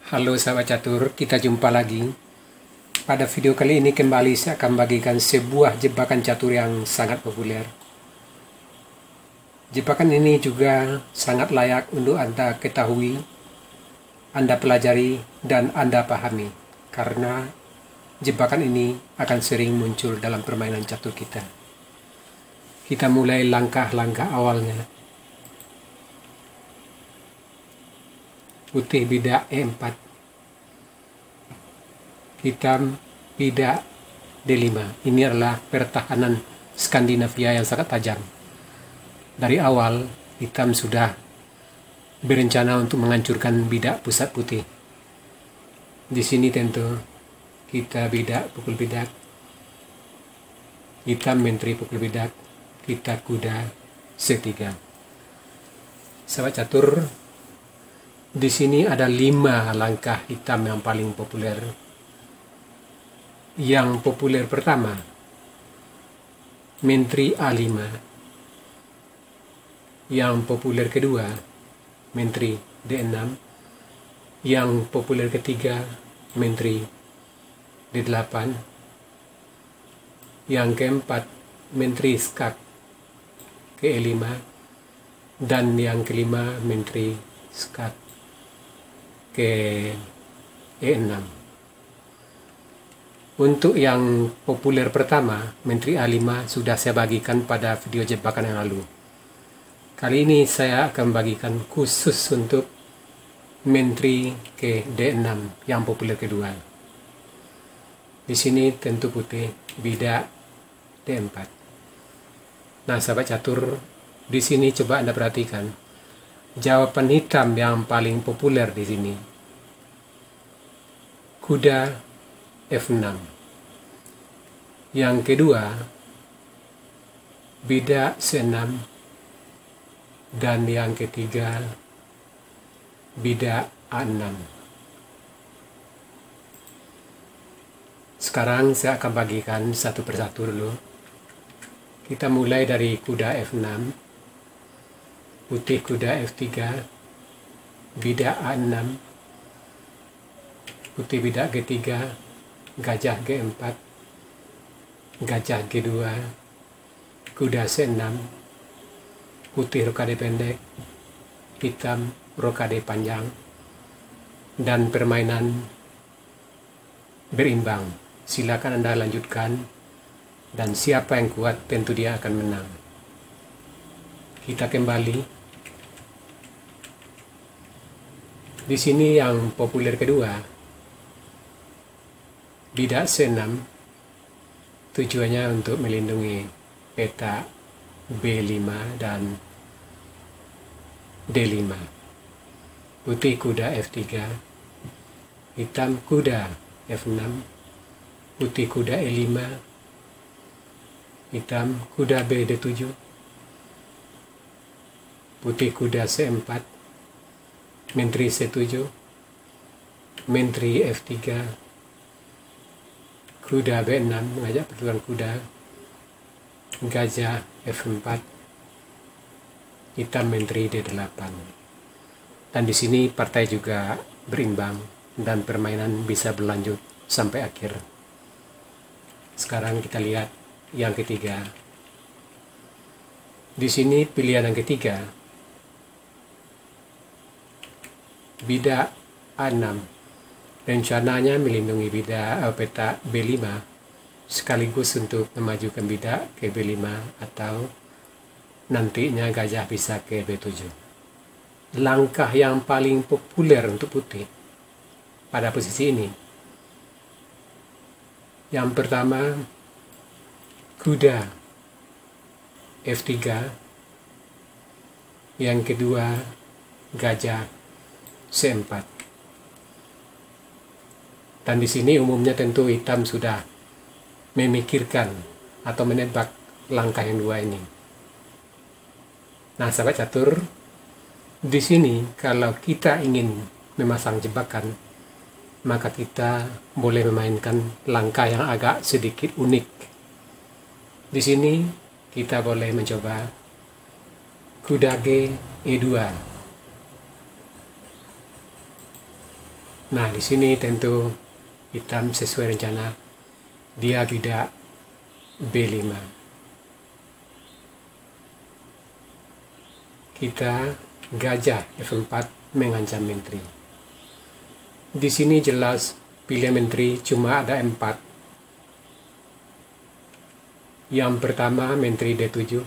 Halo sahabat catur, kita jumpa lagi. Pada video kali ini kembali saya akan bagikan sebuah jebakan catur yang sangat populer. Jebakan ini juga sangat layak untuk Anda ketahui, Anda pelajari, dan Anda pahami. Karena jebakan ini akan sering muncul dalam permainan catur kita. Kita mulai langkah-langkah awalnya. Putih bidak E4, hitam bidak D5. Ini adalah pertahanan Skandinavia yang sangat tajam. Dari awal hitam sudah berencana untuk menghancurkan bidak pusat putih. Di sini tentu kita bidak pukul bidak, hitam menteri pukul bidak, kita kuda C3. Sahabat catur, di sini ada 5 langkah hitam yang paling populer. Yang populer pertama, menteri A5. Yang populer kedua, menteri D6. Yang populer ketiga, menteri D8. Yang keempat, menteri skak ke E5. Dan yang kelima, menteri skak ke E6. Untuk yang populer pertama, menteri A5, sudah saya bagikan pada video jebakan yang lalu. Kali ini saya akan bagikan khusus untuk menteri ke D6 yang populer kedua. Di sini tentu putih bidak D4. Nah, sahabat catur, di sini coba Anda perhatikan jawaban hitam yang paling populer di sini. Kuda F6. Yang kedua, bidak C6. Dan yang ketiga, bidak A6. Sekarang saya akan bagikan satu persatu dulu. Kita mulai dari kuda F6. Putih kuda F3, bidak A6, putih bidak G3, gajah G4, gajah G2, kuda C6, putih rokade pendek, hitam rokade panjang, dan permainan berimbang. Silakan Anda lanjutkan, dan siapa yang kuat tentu dia akan menang. Kita kembali. Di sini yang populer kedua, bidak C6, tujuannya untuk melindungi petak B5 dan D5. Putih kuda F3, hitam kuda F6, putih kuda E5, hitam kuda B D7, putih kuda C4, menteri C7, menteri F3, kuda B6 mengajak pertukaran kuda, gajah F4, hitam menteri D8. Dan di sini partai juga berimbang dan permainan bisa berlanjut sampai akhir. Sekarang kita lihat yang ketiga. Di sini pilihan yang ketiga, bidak A6, rencananya melindungi bidak petak B5 sekaligus untuk memajukan bidak ke B5 atau nantinya gajah bisa ke B7. Langkah yang paling populer untuk putih pada posisi ini, yang pertama kuda F3, yang kedua gajah C4. Dan di sini umumnya tentu hitam sudah memikirkan atau menebak langkah yang dua ini. Nah, sahabat catur, di sini kalau kita ingin memasang jebakan, maka kita boleh memainkan langkah yang agak sedikit unik. Di sini kita boleh mencoba kuda G E2, Nah, di sini tentu hitam sesuai rencana, dia bidak B5. Kita gajah F4 mengancam menteri. Di sini jelas pilihan menteri cuma ada 4. Yang pertama menteri D7,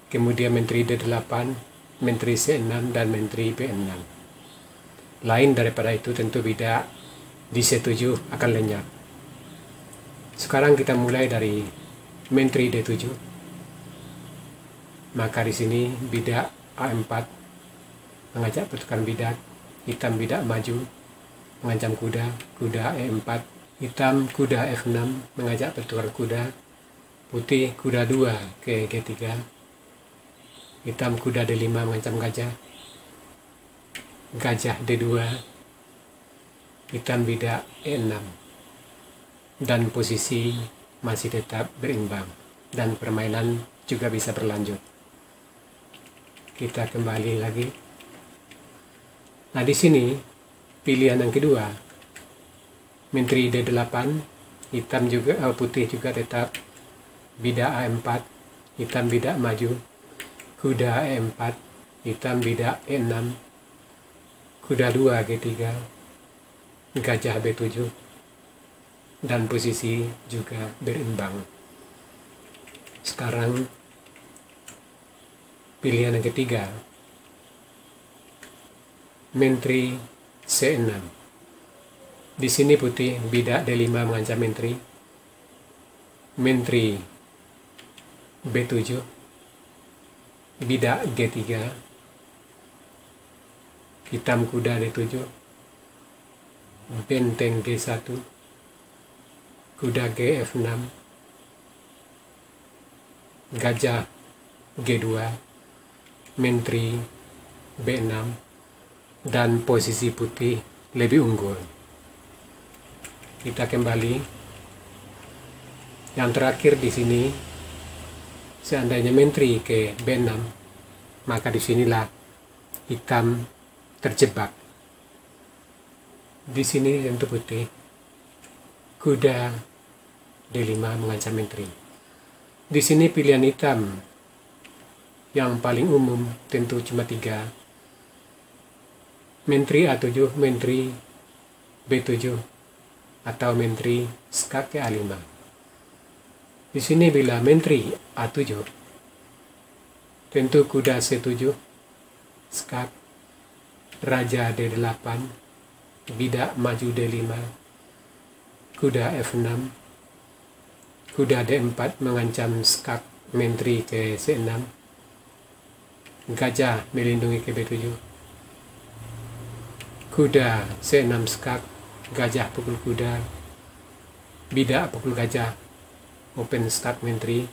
kemudian menteri D8, menteri C6, dan menteri B6. Lain daripada itu tentu bidak di C7 akan lenyap. Sekarang kita mulai dari menteri D7. Maka di sini bidak A4 mengajak pertukaran bidak, hitam bidak maju mengancam kuda, kuda E4, hitam kuda F6 mengajak pertukaran kuda, putih kuda 2 ke G3, hitam kuda D5 mengancam gajah, gajah D2, hitam bidak E6, dan posisi masih tetap berimbang dan permainan juga bisa berlanjut. Kita kembali lagi. Nah, di sini pilihan yang kedua, menteri D8, hitam juga, putih juga tetap bidak A4, hitam bidak maju, kuda E4, hitam bidak E6, kuda 2 G3, gajah B7, dan posisi juga berimbang. Sekarang pilihan yang ketiga, menteri C6. Di sini putih bidak D5 mengancam menteri, menteri B7, bidak G3, hitam kuda D7, benteng G1, kuda G6, gajah G2, menteri B6, dan posisi putih lebih unggul. Kita kembali. Yang terakhir di sini, seandainya menteri ke B6, maka disinilah hitam terjebak. Di sini tentu putih, kuda D5 mengancam menteri. Di sini pilihan hitam yang paling umum tentu cuma 3. Menteri A7, menteri B7, atau menteri skak ke A5. Di sini bila menteri A7, tentu kuda C7, skak, raja D8, bidak maju D5, kuda F6, kuda D4 mengancam skak menteri ke C6, gajah melindungi ke B7, kuda C6 skak, gajah pukul kuda, bidak pukul gajah, open start menteri,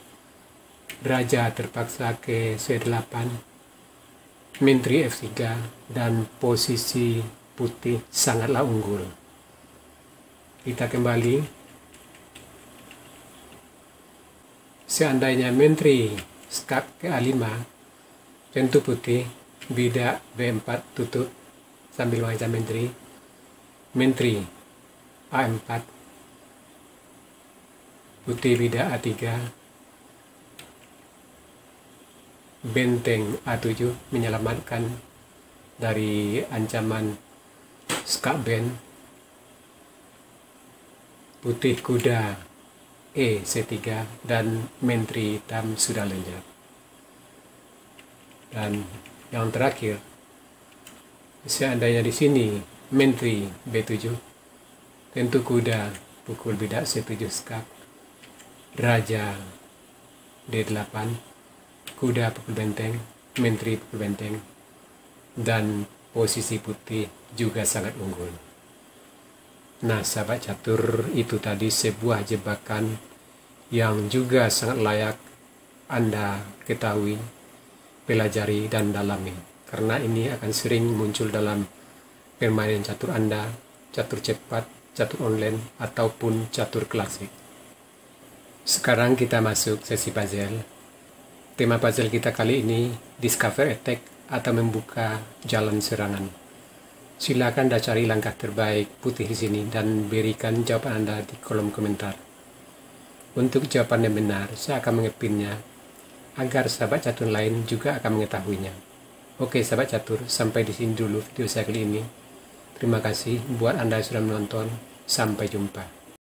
raja terpaksa ke C8, menteri F3, dan posisi putih sangatlah unggul. Kita kembali. Seandainya menteri skak ke A5, tentu putih bidak B4 tutup sambil mengancam menteri, menteri A4, putih bidak A3, benteng A7 menyelamatkan dari ancaman skak ben, putih kuda C3, dan menteri hitam sudah lenyap. Dan yang terakhir, seandainya di sini menteri B7, tentu kuda pukul bidak C7 skak, raja D8, kuda pukul benteng, menteri pukul benteng, dan posisi putih juga sangat unggul. Nah, sahabat catur, itu tadi sebuah jebakan yang juga sangat layak Anda ketahui, pelajari, dan dalami. Karena ini akan sering muncul dalam permainan catur Anda, catur cepat, catur online, ataupun catur klasik. Sekarang kita masuk sesi puzzle. Tema puzzle kita kali ini, Discover Attack, atau membuka jalan serangan. Silakan Anda cari langkah terbaik putih di sini dan berikan jawaban Anda di kolom komentar. Untuk jawaban yang benar, saya akan mengepinnya agar sahabat catur lain juga akan mengetahuinya. Oke sahabat catur, sampai di sini dulu video saya kali ini. Terima kasih buat Anda yang sudah menonton. Sampai jumpa.